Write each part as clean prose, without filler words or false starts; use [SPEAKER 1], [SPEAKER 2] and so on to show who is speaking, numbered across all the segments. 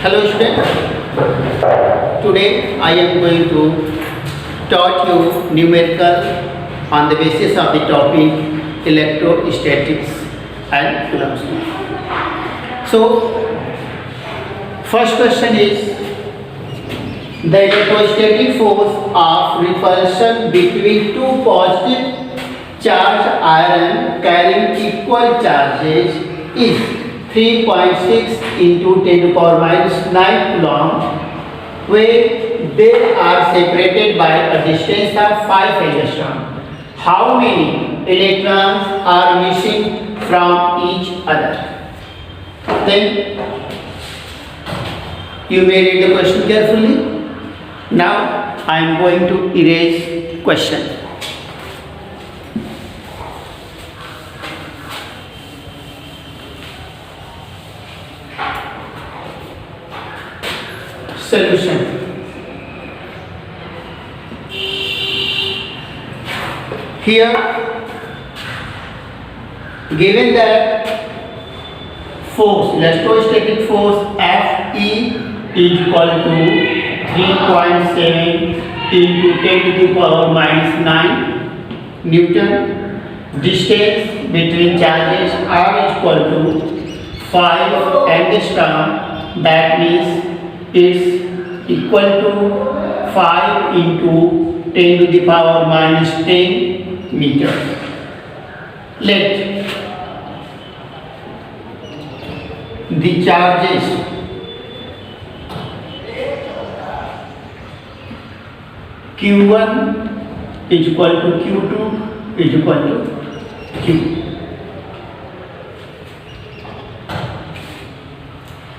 [SPEAKER 1] Hello students, today I am going to taught you numerical on the basis of the topic electrostatics and Coulomb's law. So first question is the electrostatic force of repulsion between two positive charged iron carrying equal charges is 3.6 into 10 to the power minus 9 coulomb, where they are separated by a distance of 5 angstrom. How many electrons are missing from each other? Then you may read the question carefully. Now I am going to erase question. Solution. Here given that force, electrostatic force Fe is equal to 3.7 into 10 to the power minus 9 Newton. Distance between charges are equal to 5 angstrom. That means is equal to 5 into 10 to the power minus 10 meter. Let the charges Q1 is equal to Q2 is equal to Q.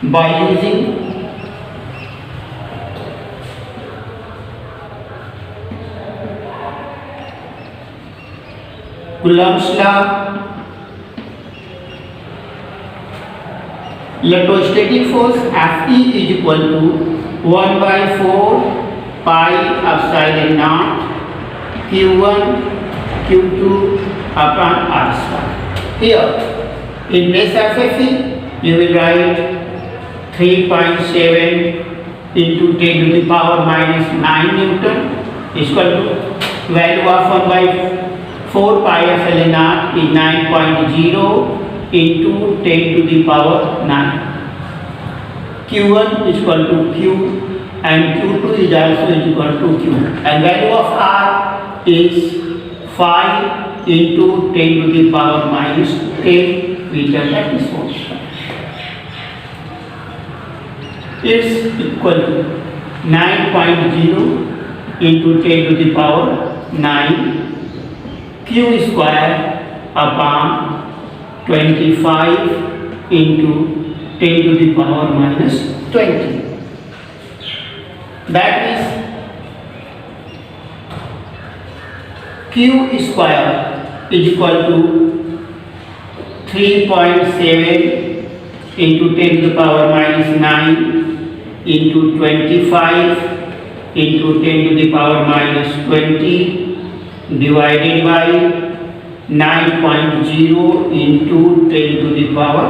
[SPEAKER 1] By using Coulomb's law, electrostatic force Fe is equal to 1 by 4 pi epsilon naught Q1 Q2 upon R square. Here in place of Fe you will write 3.7 into 10 to the power minus 9 Newton is equal to value of 1 by 4 pi epsilon naught is 9.0 into 10 to the power 9. Q1 is equal to Q and Q2 is also equal to Q. And value of R is 5 into 10 to the power minus 10 meter, that is force. Is equal to 9.0 into 10 to the power 9 Q square upon 25 into 10 to the power minus 20. That is Q square is equal to 3.7 into 10 to the power minus 9 into 25 into 10 to the power minus 20 divided by 9.0 into 10 to the power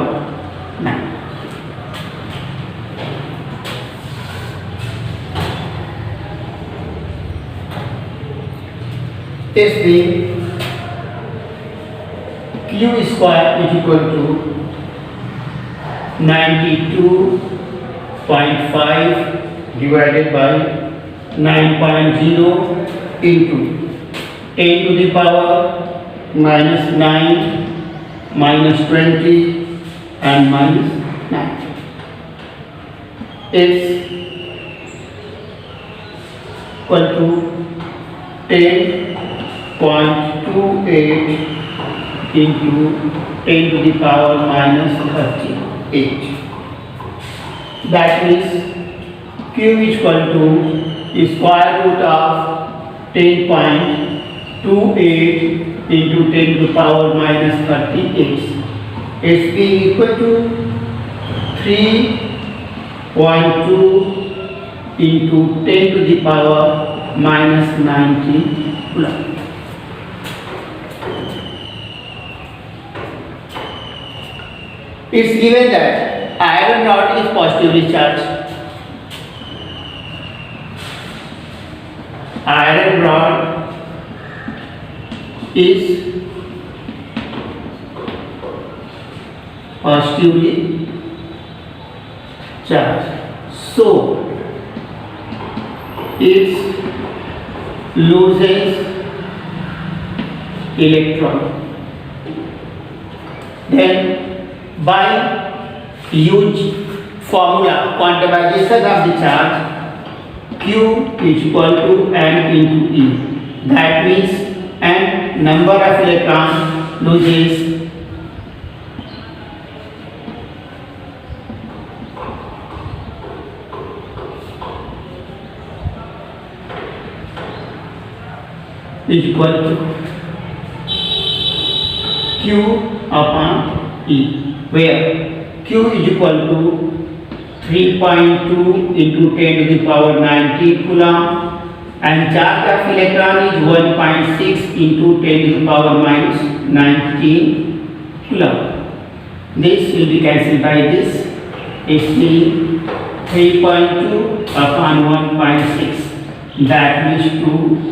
[SPEAKER 1] 9. Is the Q square is equal to 92.5 divided by 9.0 into 10 to the power minus 9 minus 20 and minus 9 is equal to 10.28 into 10 to the power minus 38. That is Q is equal to square root of 10.28 into 10 to the power minus 38. It's being equal to 3.2 into 10 to the power minus 90 coulomb. It's given that iron rod is positively charged iron rod is positively charged. So it loses electron. Then by use formula quantization of the charge, Q is equal to N into E. That means N number of electrons loses is equal to Q upon E, where Q is equal to 3.2 into 10 to the power 19 coulomb and charge of electron is 1.6 into 10 to the power minus 19 coulomb. This will be cancelled by this. It's 3.2 upon 1.6. That means 2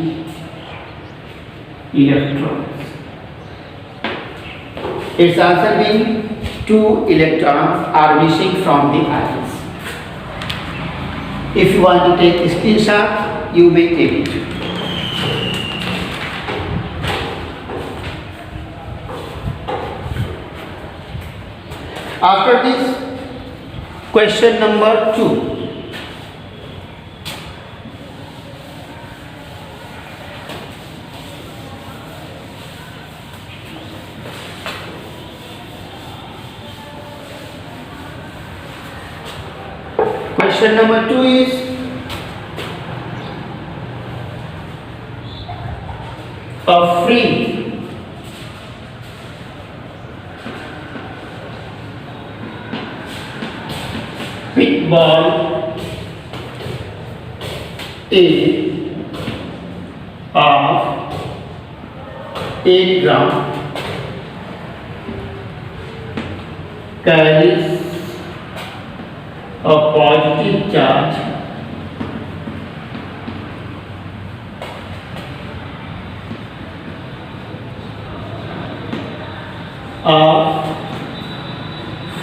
[SPEAKER 1] electrons. Its answer being 2 electrons are missing from the ions. If you want to take a screenshot, you may take it. After this, question number 2. Question number 2 is a free pit ball A of 8 gram carries a positive charge of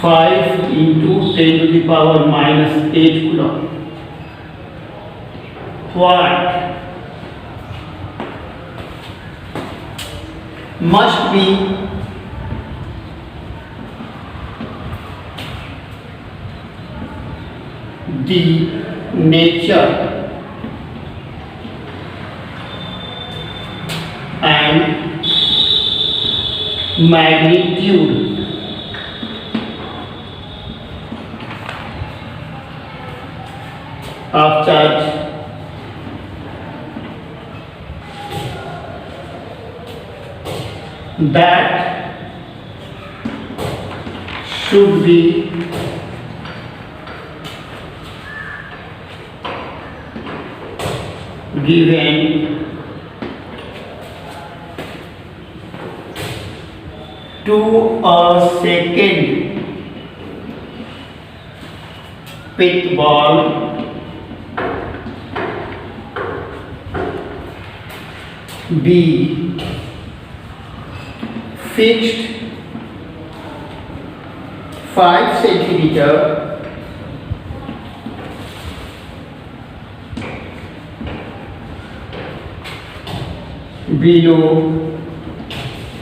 [SPEAKER 1] 5 into 10 to the power minus 8 coulomb. What must be the nature and magnitude of charge that should be given to a second pit ball be fixed 5 centimeter below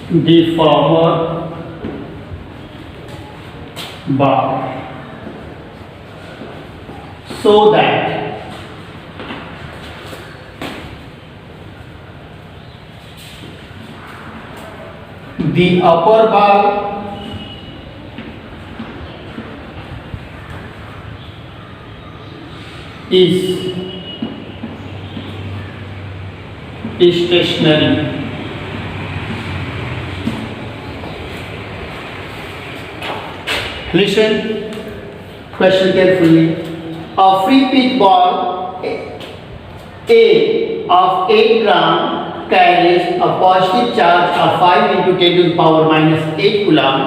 [SPEAKER 1] the former bar so that the upper bar is stationary. Listen, question carefully. A free pitch ball A of 8 gram carries a positive charge of 5 into 10 to the power minus 8 coulomb.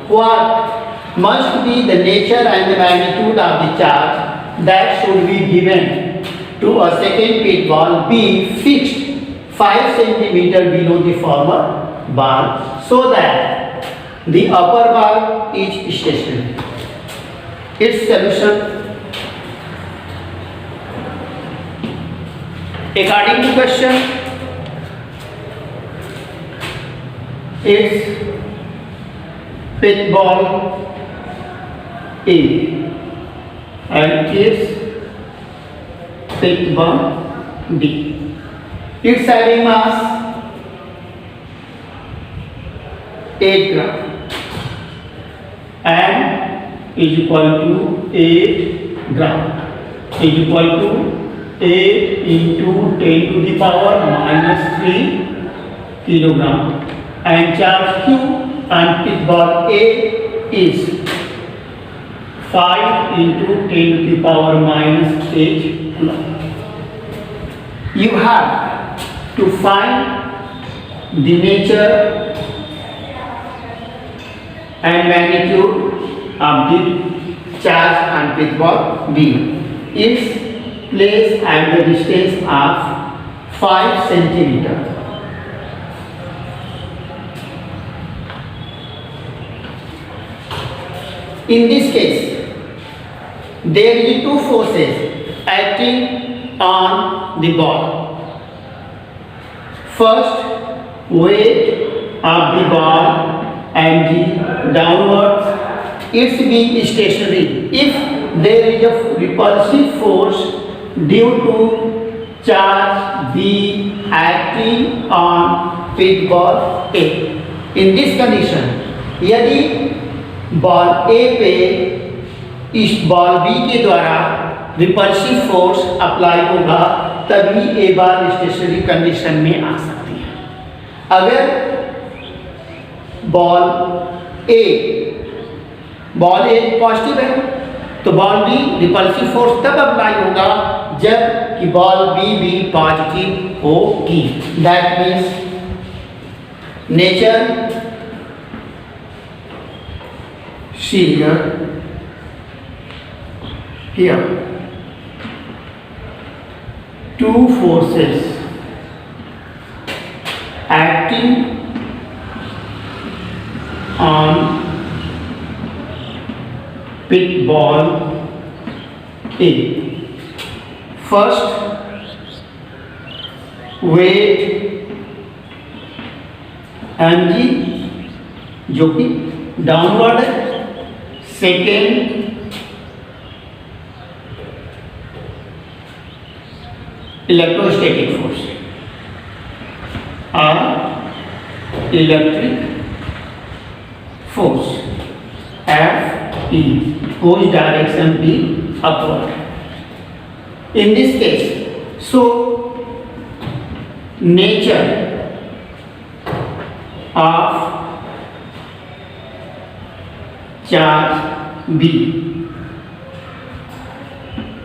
[SPEAKER 1] What must be the nature and the magnitude of the charge that should be given to a second pit ball be fixed 5 centimeter below the former bar so that the upper bar is stationary. Its solution. According to question, its pit ball A and its pit ball B. Its having mass 8 gram and is equal to 8 gram is equal to 8 into 10 to the power minus 3 kilogram, and charge Q and pit ball A is 5 into 10 to the power minus 8 coulomb. You have to find the nature and magnitude of the charge and pit ball B. Its place at the distance of 5 centimeter. In this case, there is two forces acting on the ball. First, weight of the ball and the downwards, its being stationary. If there is a repulsive force due to charge B acting on pit ball A, in this condition, यदि ball ए पे इस ball B के द्वारा repulsive force apply होगा तभी ए बार stationery condition में आ सकती है। अगर बॉल ए पॉजिटिव है तो बॉल बी रिपल्सिव फोर्स तब अप्लाई होगा जब कि बॉल बी भी पॉजिटिव होगी। That means nature here two forces acting on pit ball A. First, weight mg जो कि डाउनवर्ड है। सेकेंड, इलेक्ट्रोस्टैटिक फोर्स और electric force F E whose direction be upward. In this case, so nature of charge B,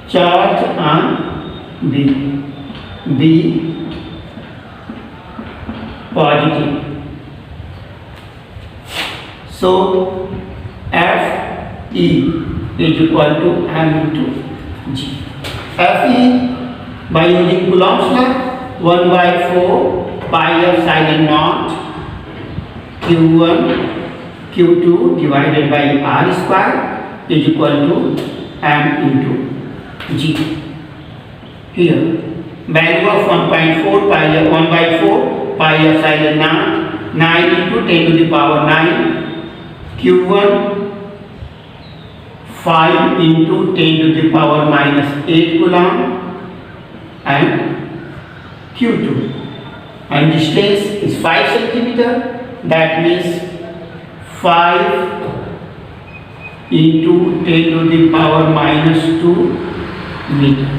[SPEAKER 1] charge on B positive. So F E is equal to M into G. F E by using Coulomb's law 1/4 pi epsilon naught Q1 Q2 divided by R square is equal to M into G. Here, value of 1.4 pi 1/4 pi epsilon naught 9 into 10 to the power 9 Q1 5 into 10 to the power minus 8 coulomb and Q2 and distance is 5 centimeter. That means 5 into 10 to the power minus 2 meter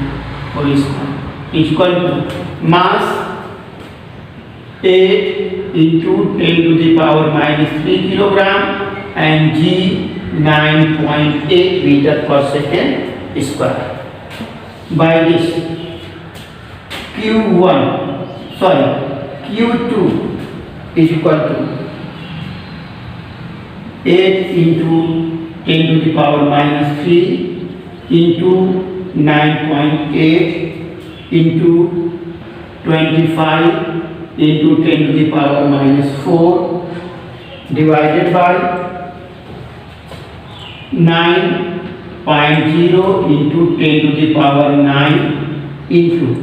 [SPEAKER 1] whole square is equal to mass 8 into 10 to the power minus 3 kilogram and G 9.8 meter per second square. By this Q2 is equal to 8 into 10 to the power minus 3 into 9.8 into 25 into 10 to the power minus 4 divided by 9.0 into 10 to the power 9 into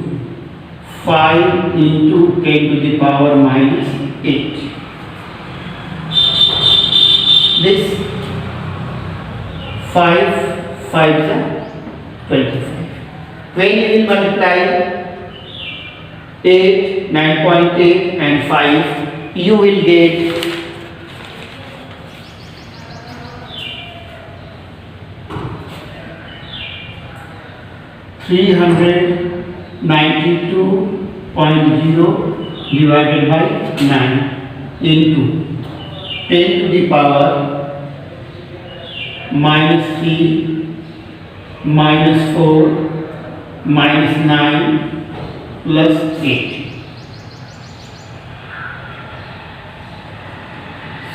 [SPEAKER 1] 5 into 10 to the power minus 8. This 5 5 is 25. When you will multiply 8, 9.8 and 5, you will get 392.0 divided by 9 into 10 to the power minus 3 minus 4 minus 9 plus 8.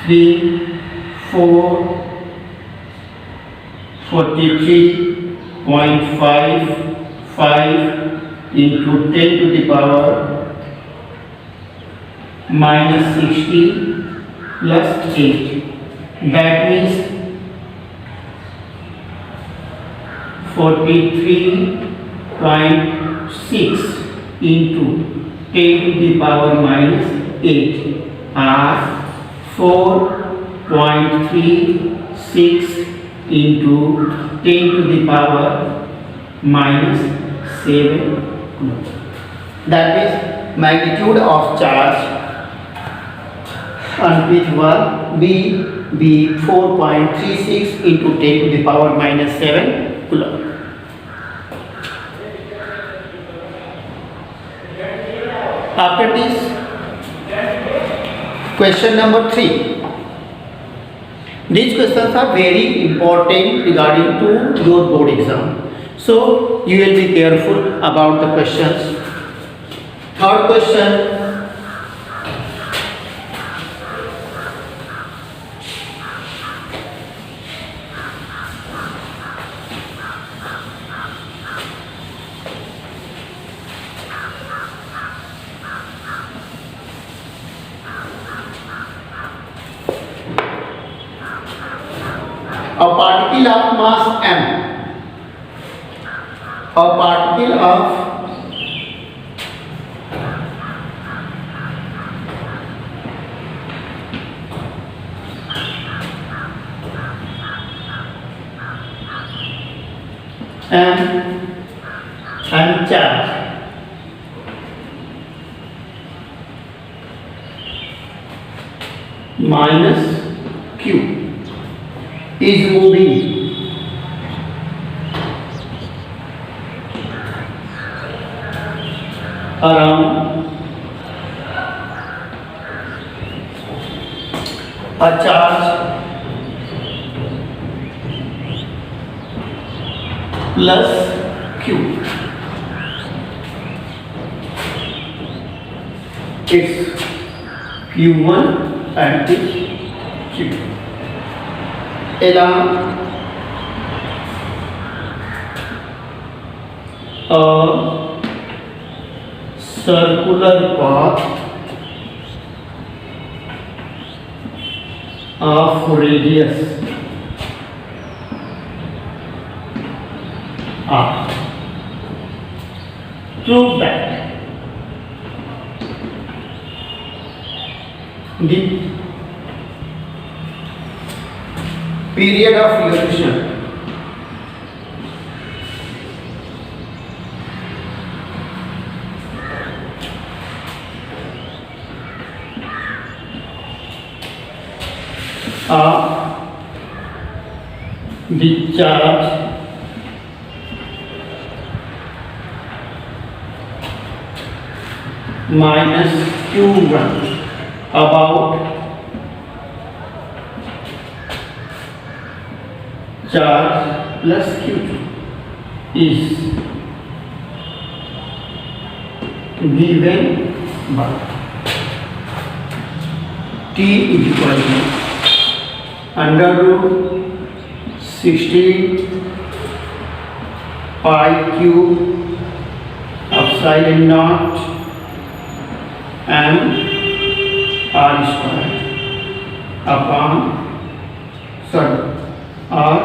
[SPEAKER 1] 3, 4, 43.55 into 10 to the power minus 60 plus 8. That means 43.6 into 10 to the power minus 8 are 4.36 into 10 to the power minus 7. That is magnitude of charge on pith 1 be 4.36 into 10 to the power minus 7 coulomb. After this, question number 3. These questions are very important regarding to your board exam. So you will be careful about the questions. Third question. A particle of mass m, a particle of m charge minus q is moving around a charge plus q. It's q1 and it's q. Along a circular path of radius r. Prove that the period of evolution of the charge minus q1 about charge plus q2 is given by T is equal to under root 16 pi cube of epsilon naught m r square upon r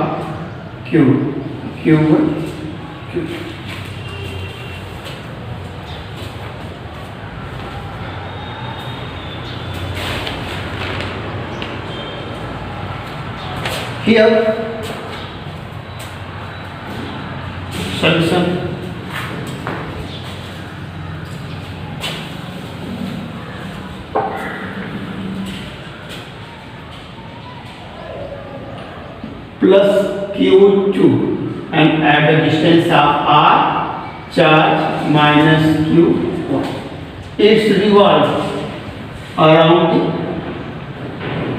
[SPEAKER 1] cube q1 q2. Here solution plus q2 and at the distance of r charge minus q1. It's revolved around the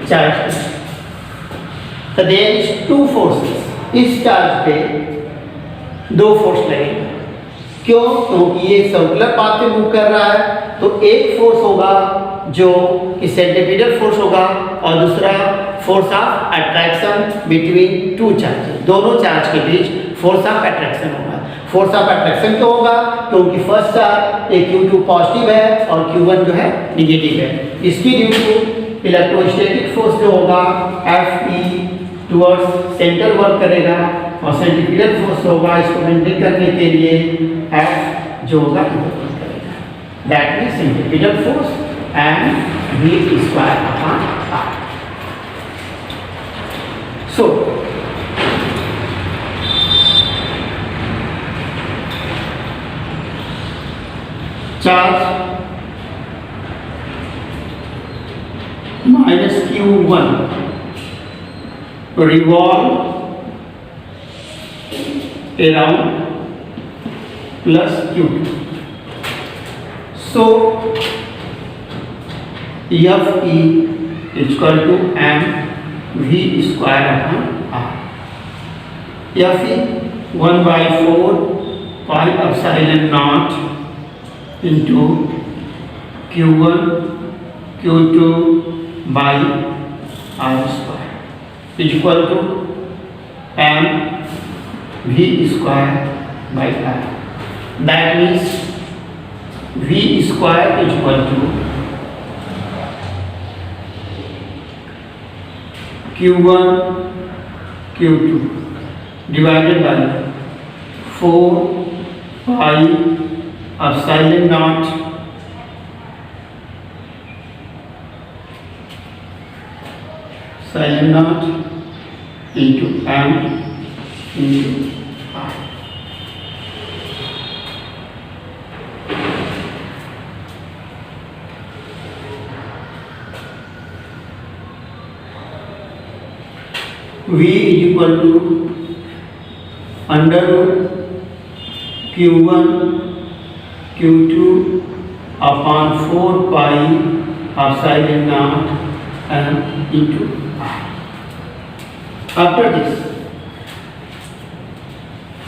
[SPEAKER 1] charge. So there is two forces. इस charge पे दो force लगेंगे. क्यों? क्योंकि ये circular path पे move कर रहा है, तो एक फोर्स होगा जो कि सेंट्रीपिटल फोर्स होगा और दूसरा force of attraction between two charges. दोनों चार्ज के बीच फोर्स ऑफ अट्रैक्शन होगा. फोर्स ऑफ अट्रैक्शन क्यों होगा? क्योंकि फर्स्ट चार्ज q2 पॉजिटिव है और q1 जो है निगेटिव है. इसकी ड्यू टू इलेक्ट्रोस्टैटिक फोर्स जो होगा Fe टुवर्ड्स सेंटर वर्क करेगा और सेंट्रीपिटल फोर्स होगा इसको मेंटेन करने के लिए F जो होगा इधर वर्क करेगा. That means centripetal force and v square upon r. So charge minus q1 revolve around plus q2. So Fe is equal to m v square upon r. Fe 1/4 pi epsilon naught into q1 q2 by r square is equal to m v square by r. That means v square is equal to q1 q2 divided by 4 pi epsilon naught epsilon naught into m into r. V is equal to under root q1 q2 upon 4 pi epsilon naught m into r. After this,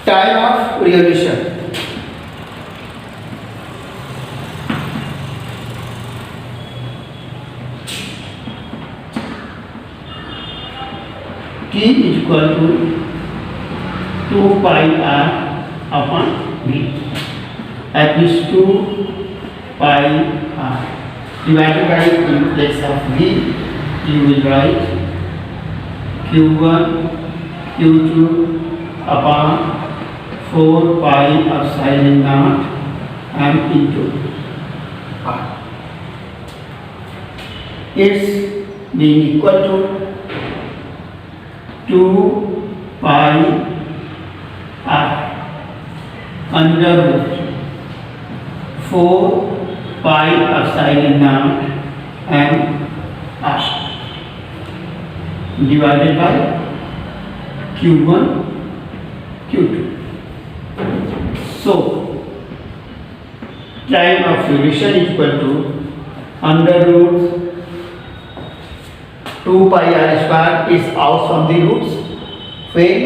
[SPEAKER 1] time of revolution. T is equal to 2 pi r upon v. At least 2 pi r divided by in place of v, you will write q1 q2 upon 4 pi epsilon naught m into r. It's being equal to 2 pi r under root 4 pi epsilon naught m r divided by q1 q2. So time of revolution is equal to under root 2 pi r square is out from the roots. When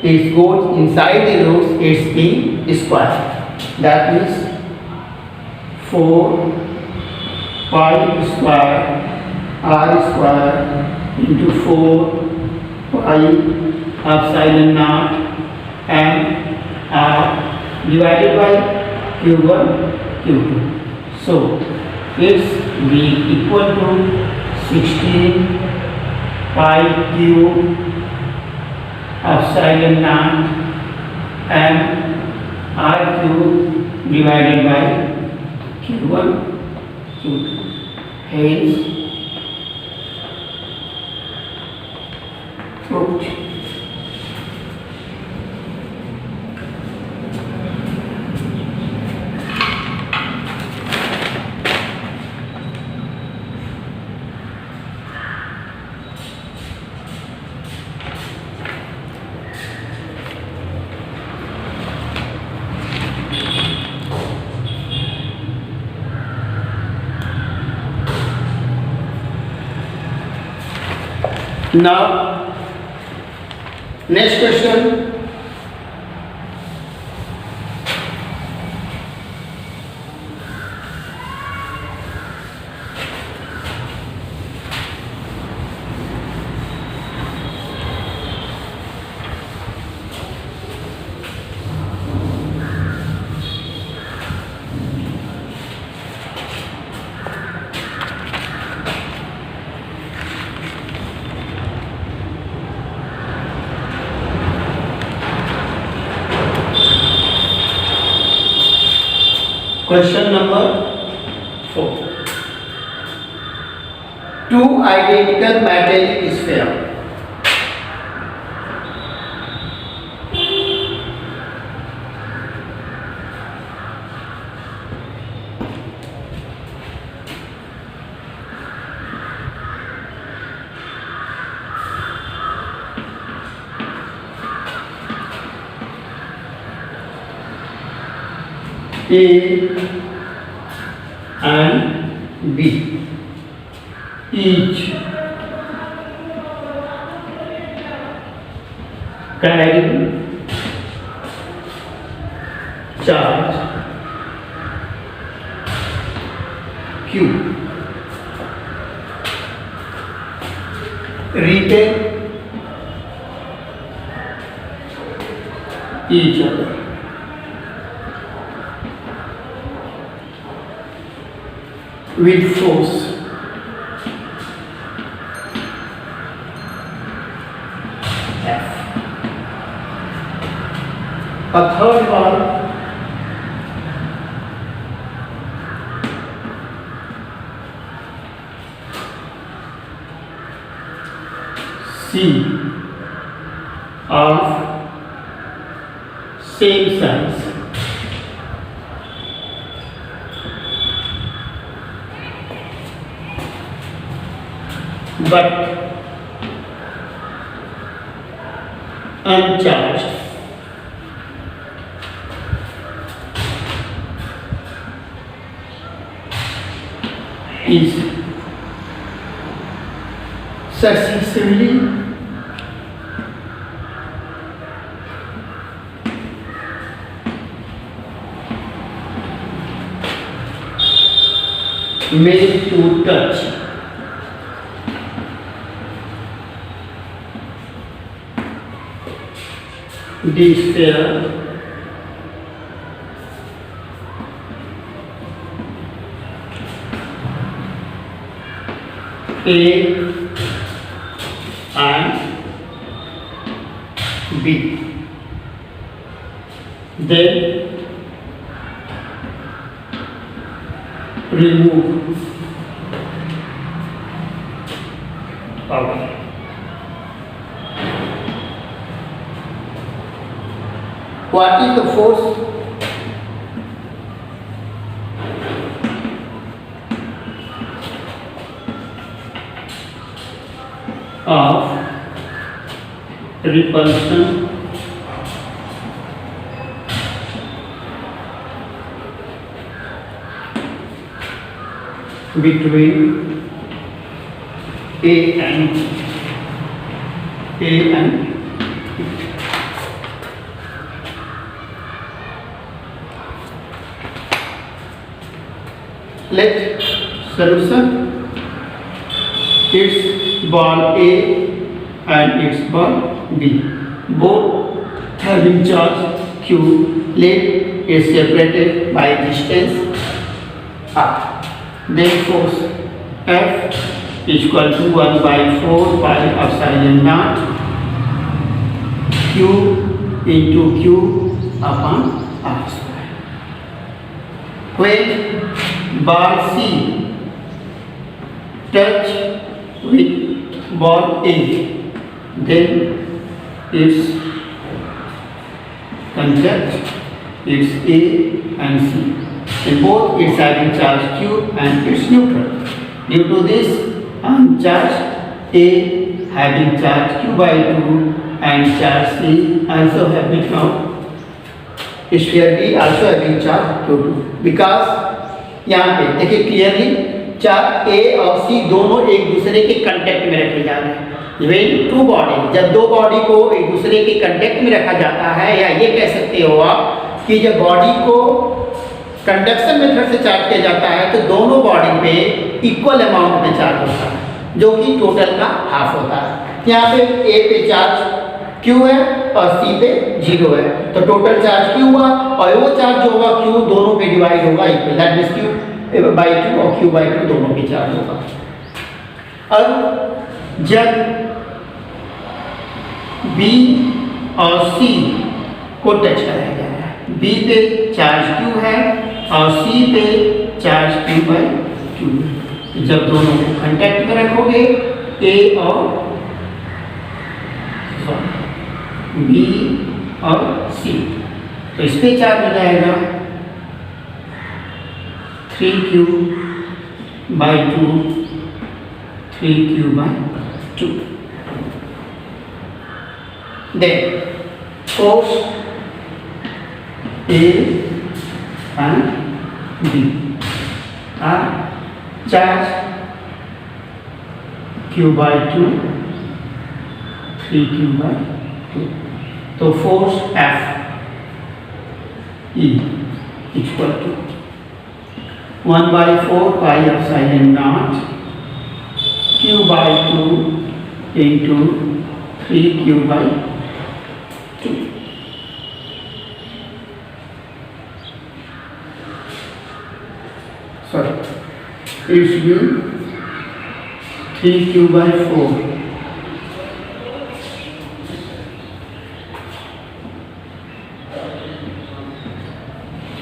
[SPEAKER 1] it goes inside the roots, it's being square. That means 4 pi square r square into 4 pi epsilon naught m r divided by Q1 Q2. So it's V equal to 16 pi Q epsilon naught m R cube divided by Q1 Q2. Hence proved. Now, next question. Question number 4. Two identical metallic spheres A and B each carrying charge Q repel each other. With force F. A third one C of same size but uncharged. Is successively made to touch the sphere A and B. Then remove power. What is the force? Of repulsion between A and B. Let solution. Its ball A and its ball B, both having charge Q. Let is separated by distance r. Then force F is equal to 1 by 4 pi epsilon naught Q into Q upon R square. When ball C touch with ball A, then its contact its A and C. In both it's having charge Q and it's neutral. Due to this charge A having charge Q by 2 and charge C also having sphere B also having charge Q2. Because यहाँ पे देखिए clearly charge A और C दोनों एक दूसरे के contact में रखे जा रहे हैं। When two body, जब दो बॉडी को एक दूसरे के कांटेक्ट में रखा जाता है, या ये कह सकते हो आप कि जब बॉडी को कंडक्शन मेथड से चार्ज किया जाता है तो दोनों बॉडी पे इक्वल अमाउंट में चार्ज होता है, जो कि टोटल का हाफ होता है। यहाँ पे A पे चार्ज Q है और C पे 0 है, तो टोटल चार्ज Q हुआ और वो चार्ज जो होगा Q दोनों पे डिवाइड होगा equal, that means Q by 2 और Q बाई 2 दोनों पे चार्ज होगा। अब जब B और C को टच कराया जा रहा है, B पे चार्ज Q है और C पे चार्ज Q बाई 2 है। जब दोनों को कांटेक्ट में रखोगे A और B और C, तो इस पे चार्ज हो जाएगा 3Q by 2, 3Q by 2। Then force A and B are charge Q by 2, 3Q by 2. So force F E equal to 1 by 4 pi epsilon naught Q by 2 into 3Q by 2. Sorry, it should be 3Q by 4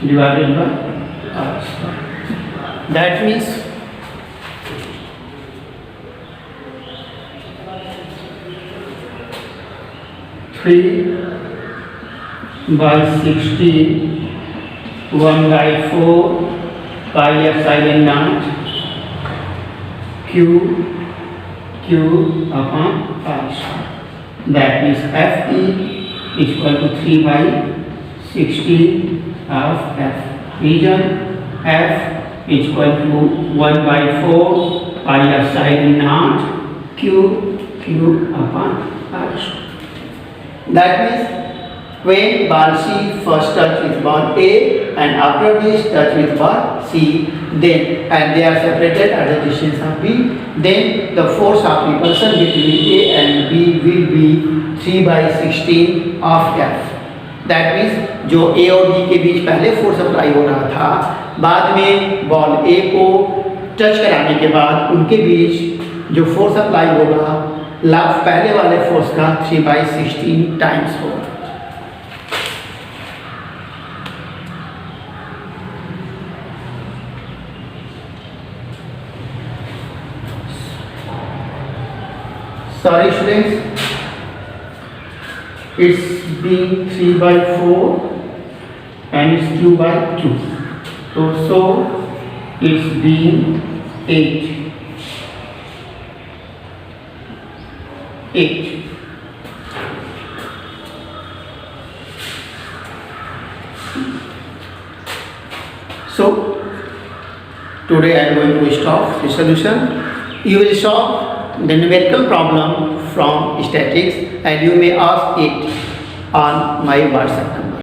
[SPEAKER 1] divided by R square. That means three by 16, 1 by 4 pi epsilon naught Q upon R square. That means Fe is equal to 3 by 16 of F. Reason F is equal to 1 by 4 pi epsilon naught Q upon R square. That means when ball C first touch with ball A and after this touch with ball C, then and they are separated at the distance of B, then the force of repulsion between A and B will be 3 by 16 of F. That means जो A और B के बीच पहले force apply हो रहा था, बाद में ball A को टच कराने के बाद उनके बीच जो फोर्स अप्लाई होगा पहले वाले फोर्स का 3 by 16 टाइम्स होगा। Sorry students, it's being 3 by 4 and it's Q by 2. So it's being 8. So today I am going to stop the solution. You will solve the numerical problem from statics and you may ask it on my WhatsApp.